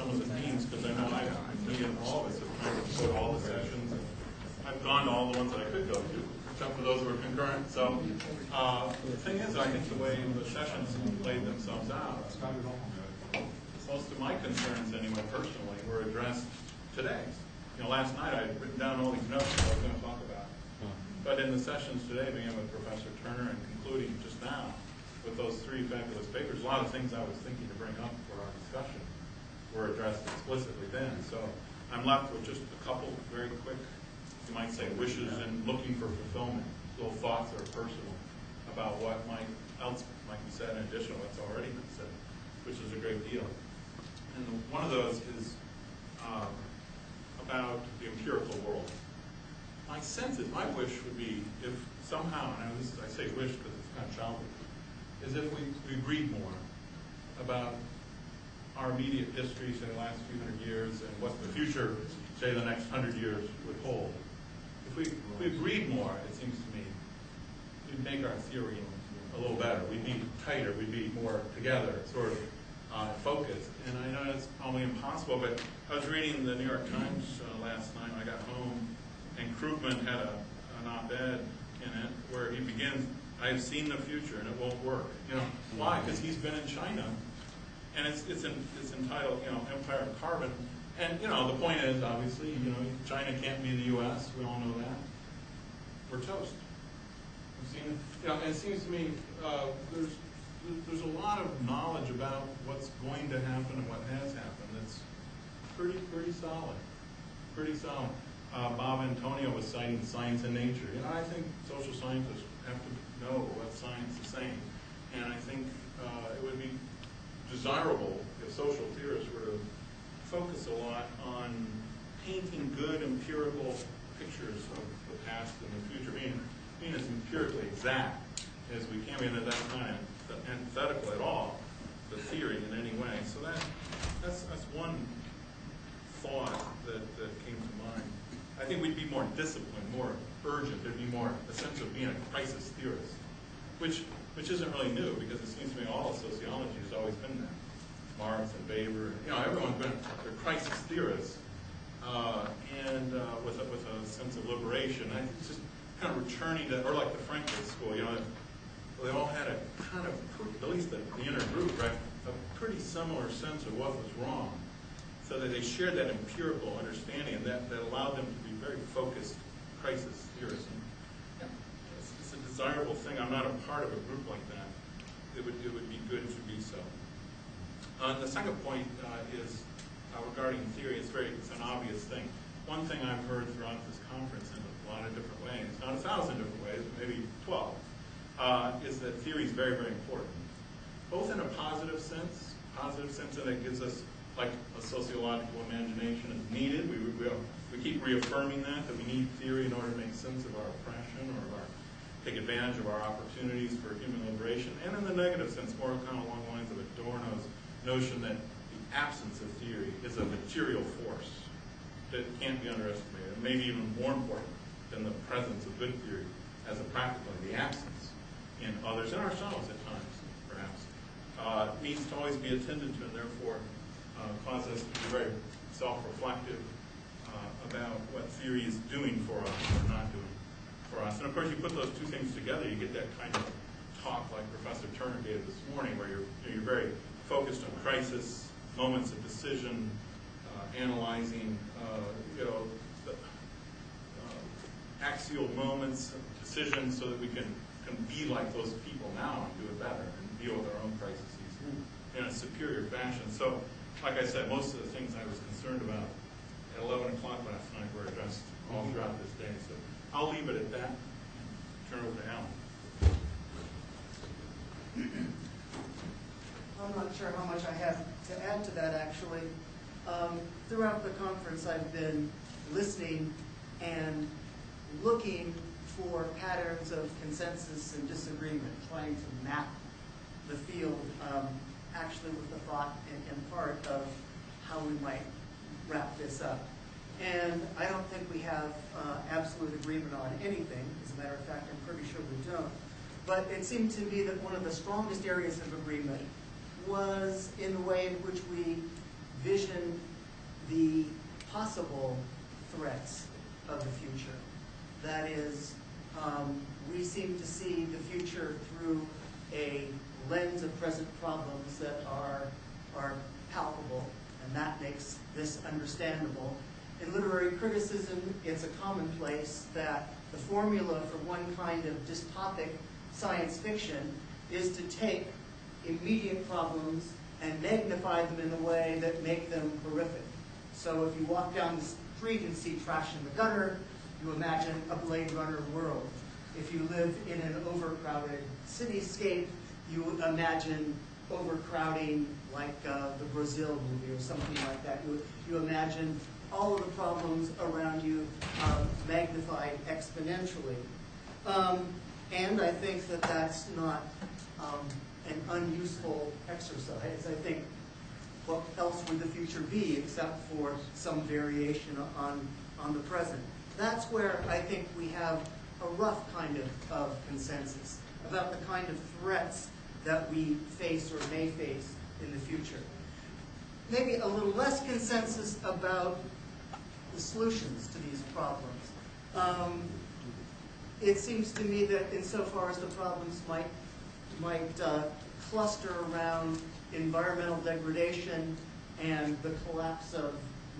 some of the themes, because I know me and all of us have kind of put all the sessions. I've gone to all the ones that I could go to, except for those who were concurrent. So the thing is, I think the way the sessions laid themselves out, most of my concerns anyway, personally, were addressed today. Last night I had written down all these notes that I was going to talk about. But in the sessions today, beginning with Professor Turner and concluding just now with those three fabulous papers, a lot of things I was thinking to bring up for our discussion were addressed explicitly then. So I'm left with just a couple very quick, you might say, wishes and looking for fulfillment, little thoughts that are personal about what else might be said in addition to what's already been said, which is a great deal. And one of those is about the empirical world. My sense is, my wish would be if somehow, and I say wish because it's kind of childish, is if we read more about our immediate history, say the last few hundred years, and what the future, say the next 100 years, would hold. If we read more, it seems to me, we'd make our theory a little better. We'd be tighter. We'd be more together, sort of focused. And I know it's probably impossible, but I was reading the New York Times last night when I got home, and Krugman had an op-ed in it where he begins, I have seen the future and it won't work. Why? Because he's been in China, and it's entitled, Empire of Carbon. And, the point is, obviously, China can't be the U.S. We all know that. We're toast. We've seen it. And it seems to me there's a lot of knowledge about what's going to happen and what has happened that's pretty solid. Pretty solid. Bob Antonio was citing Science and Nature. I think social scientists have to know what science is saying. And I think it would be desirable if social theorists were to focus a lot on painting good empirical pictures of the past and the future, being as empirically exact as we can be, and that's not antithetical at all, the theory in any way. So that's one thought that came to mind. I think we'd be more disciplined, more urgent. There'd be more a sense of being a crisis theorist, which isn't really new, because it seems to me all of sociology has always been that. Marx and Weber, everyone's been they're crisis theorists, and with a sense of liberation. I think it's just kind of returning to, or like the Frankfurt School, they all had a kind of, at least the inner group, right, a pretty similar sense of what was wrong, so that they shared that empirical understanding, and that allowed them to be very focused crisis theorists. And it's a desirable thing. I'm not a part of a group like that. It would be good to be so. The second point is regarding theory. It's an obvious thing. One thing I've heard throughout this conference in a lot of different ways, not 1,000 different ways, but maybe 12, is that theory is very, very important, both in a positive sense that it gives us, like, a sociological imagination is needed. We keep reaffirming that we need theory in order to make sense of our oppression or take advantage of our opportunities for human liberation. And in the negative sense, more kind of along the lines of Adorno's notion that the absence of theory is a material force that can't be underestimated, and maybe even more important than the presence of good theory as a practical, the absence in others and ourselves at times, perhaps, needs to always be attended to, and therefore cause us to be very self-reflective about what theory is doing for us or not doing for us. And of course, you put those two things together, you get that kind of talk like Professor Turner gave this morning, where you're very focused on crisis, moments of decision, analyzing, the axial moments of decision, so that we can be like those people now and do it better and deal with our own crises in a superior fashion. So, like I said, most of the things I was concerned about at 11 o'clock last night were addressed all throughout this day. So I'll leave it at that and turn over to Alan. I'm not sure how much I have to add to that, actually. Throughout the conference, I've been listening and looking for patterns of consensus and disagreement, trying to map the field, actually with the thought in part of how we might wrap this up. And I don't think we have absolute agreement on anything. As a matter of fact, I'm pretty sure we don't. But it seemed to me that one of the strongest areas of agreement was in the way in which we vision the possible threats of the future. That is, we seem to see the future through a lens of present problems that are palpable, and that makes this understandable. In literary criticism, it's a commonplace that the formula for one kind of dystopic science fiction is to take immediate problems and magnify them in a way that make them horrific. So if you walk down the street and see trash in the gutter, you imagine a Blade Runner world. If you live in an overcrowded cityscape, you imagine overcrowding like the Brazil movie or something like that. You imagine all of the problems around you magnified exponentially. And I think that that's not an unuseful exercise. I think what else would the future be except for some variation on the present? That's where I think we have a rough kind of consensus about the kind of threats that we face or may face in the future. Maybe a little less consensus about the solutions to these problems. It seems to me that insofar as the problems might cluster around environmental degradation and the collapse of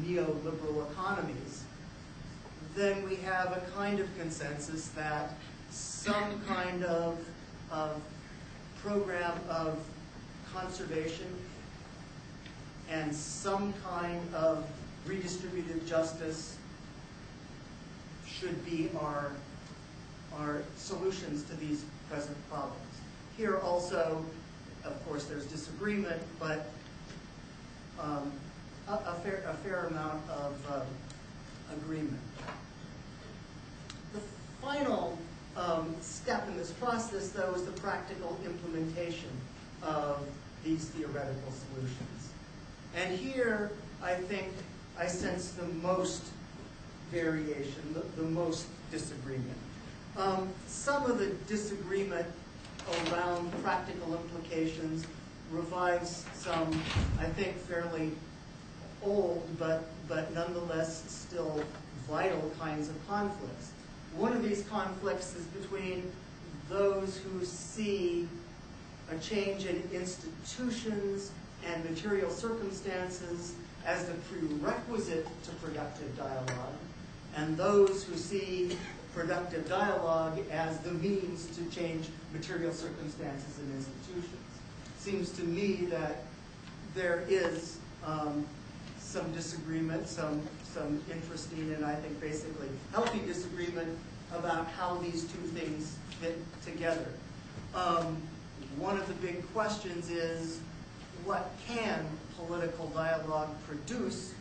neoliberal economies, then we have a kind of consensus that some kind of program of conservation and some kind of redistributive justice should be our solutions to these present problems. Here also, of course, there's disagreement, but a fair amount of agreement. The final step in this process, though, is the practical implementation of these theoretical solutions. And here, I think, I sense the most variation, the most disagreement. Some of the disagreement around practical implications revives some, I think, fairly old, but nonetheless still vital kinds of conflicts. One of these conflicts is between those who see a change in institutions and material circumstances as the prerequisite to productive dialogue, and those who see productive dialogue as the means to change material circumstances and institutions. Seems to me that there is some disagreement, some interesting and I think basically healthy disagreement about how these two things fit together. One of the big questions is, what can political dialogue produce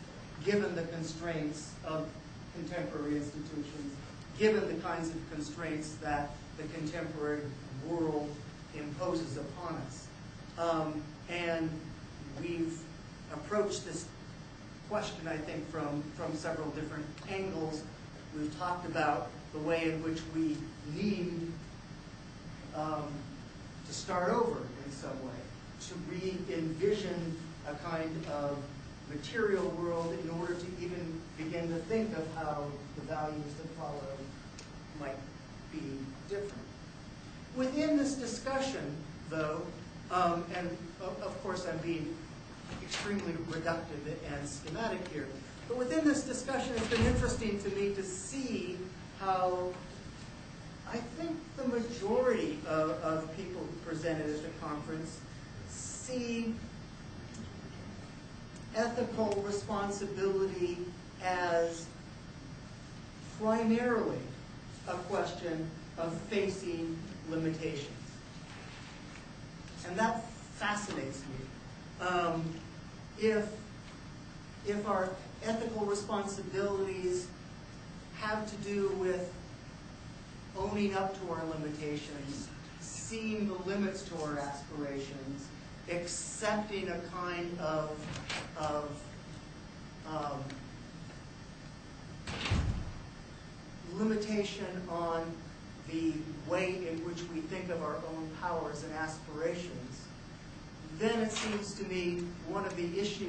given the constraints of contemporary institutions, given the kinds of constraints that the contemporary world imposes upon us? And we've approached this question, I think, from several different angles. We've talked about the way in which we need to start over in some way, to re-envision a kind of material world in order to even begin to think of how the values that follow might be different. Within this discussion, though, and of course I'm being extremely reductive and schematic here, but within this discussion it's been interesting to me to see how I think the majority of people who presented at the conference see ethical responsibility as primarily a question of facing limitations. And that fascinates me. If our ethical responsibilities have to do with owning up to our limitations, seeing the limits to our aspirations, accepting a kind of limitation on the way in which we think of our own powers and aspirations, then it seems to me one of the issues